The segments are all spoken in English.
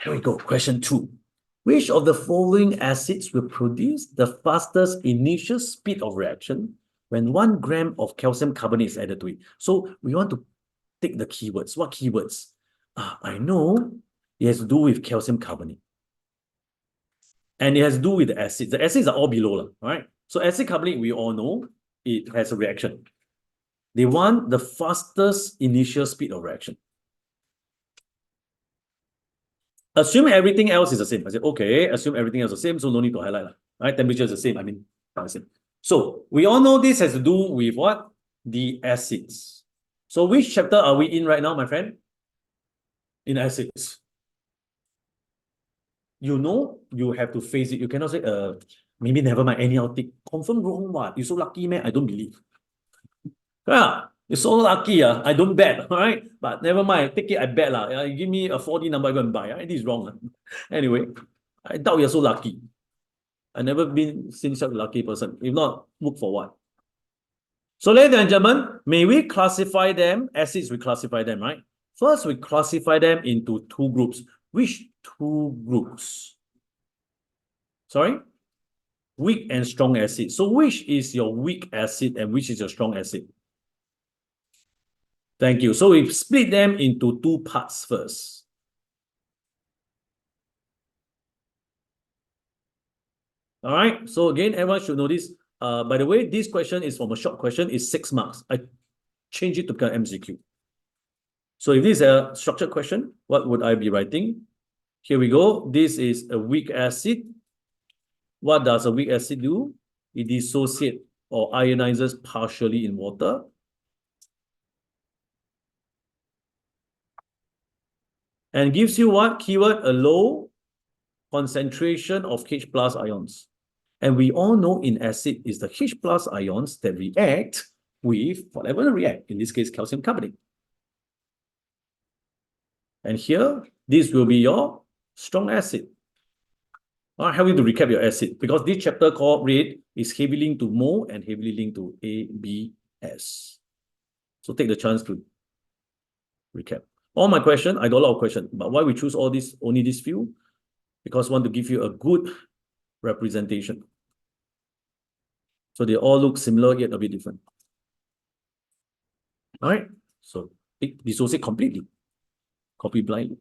Here we go. Question 2. Which of the following acids will produce the fastest initial speed of reaction when 1 gram of calcium carbonate is added to it? So we want to take the keywords. What keywords? I know it has to do with calcium carbonate. And it has to do with the acids. The acids are all below, right? So acid carbonate, we all know it has a reaction. They want the fastest initial speed of reaction. Assume everything else is the same. I said, okay, assume everything else is the same, so no need to highlight. Right? Temperature is the same. Not the same. So we all know this has to do with what? The acids. So which chapter are we in right now, my friend? In acids. You know, you have to face it. You cannot say, maybe never mind, anyhow take. Confirm wrong what? You're so lucky, man. I don't believe. Yeah. You're so lucky, I don't bet, all right? But never mind, take it, I bet. You give me a 4D number, I go and buy. Right? This is wrong. Anyway, I doubt you're so lucky. I've never been seen such a lucky person. If not, look for one. So, ladies and gentlemen, may we classify them? Acids, we classify them, right? First, we classify them into 2 groups. Which 2 groups? Sorry? Weak and strong acid. So, which is your weak acid and which is your strong acid? Thank you. So we split them into 2 parts first. All right. So again, everyone should know this. By the way, this question is from a short question. It's 6 marks. I change it to become MCQ. So if this is a structured question, what would I be writing? Here we go. This is a weak acid. What does a weak acid do? It dissociates or ionizes partially in water. And gives you what? Keyword, a low concentration of H plus ions. And we all know in acid is the H plus ions that react with whatever they react, in this case, calcium carbonate. And here, this will be your strong acid. I'll help you to recap your acid, because this chapter called Red is heavily linked to mole and heavily linked to ABS. So take the chance to recap. All my question, I got a lot of questions, but why we choose all this, only this few? Because we want to give you a good representation. So they all look similar, yet a bit different. All right, so dissociate completely. Copy blindly.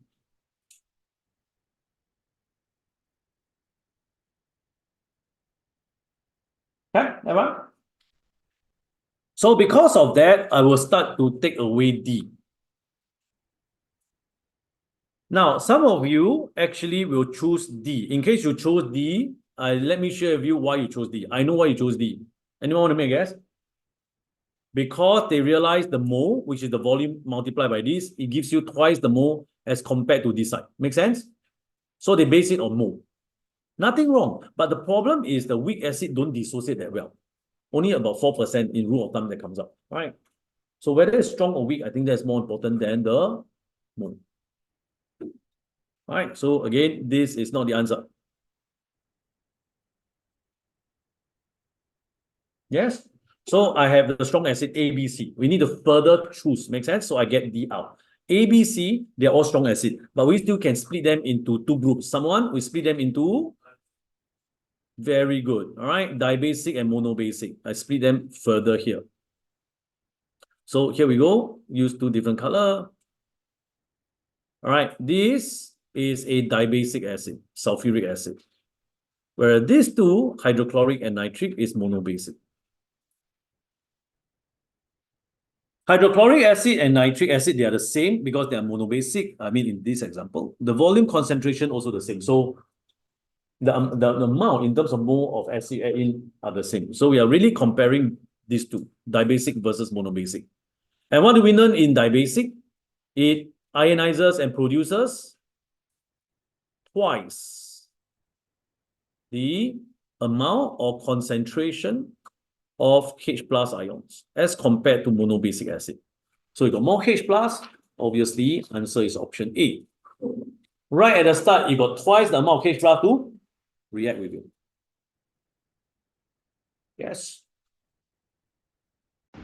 Okay, everyone? So because of that, I will start to take away D. Now, some of you actually will choose D. In case you chose D, let me share with you why you chose D. I know why you chose D. Anyone want to make a guess? Because they realize the mole, which is the volume multiplied by this, it gives you twice the mole as compared to this side. Make sense? So they base it on mole. Nothing wrong. But the problem is the weak acid don't dissociate that well. Only about 4% in rule of thumb that comes up. Right? So whether it's strong or weak, I think that's more important than the mole. All right, so again, this is not the answer. Yes? So I have the strong acid ABC. We need to further choose. Make sense? So I get D out. ABC, they're all strong acid, but we still can split them into 2 groups. Someone, we split them into, very good. All right, dibasic and monobasic. I split them further here. So here we go. Use 2 different color. All right, this is a dibasic acid, sulfuric acid. Whereas these 2, hydrochloric and nitric, is monobasic. Hydrochloric acid and nitric acid, they are the same because they are monobasic. I mean, in this example, the volume concentration also the same. So the amount in terms of mole of acid in are the same. So we are really comparing these 2, dibasic versus monobasic. And what do we learn in dibasic? It ionizes and produces twice the amount or concentration of H plus ions as compared to monobasic acid. So you got more H plus, obviously, answer is option A. Right at the start, you got twice the amount of H plus to react with you. Yes. If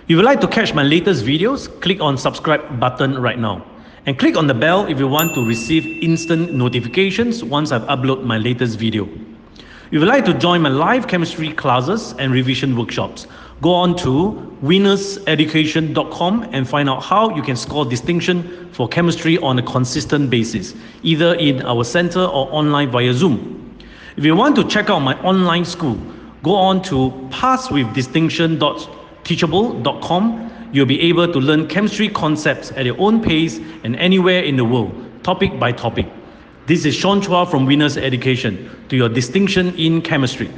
you would like to catch my latest videos, click on subscribe button right now. And click on the bell if you want to receive instant notifications once I've uploaded my latest video. If you'd like to join my live chemistry classes and revision workshops, go on to winnerseducation.com and find out how you can score distinction for chemistry on a consistent basis, either in our center or online via Zoom. If you want to check out my online school, go on to passwithdistinction.teachable.com. You'll be able to learn chemistry concepts at your own pace and anywhere in the world, topic by topic. This is Sean Chua from Winners Education, to your distinction in chemistry.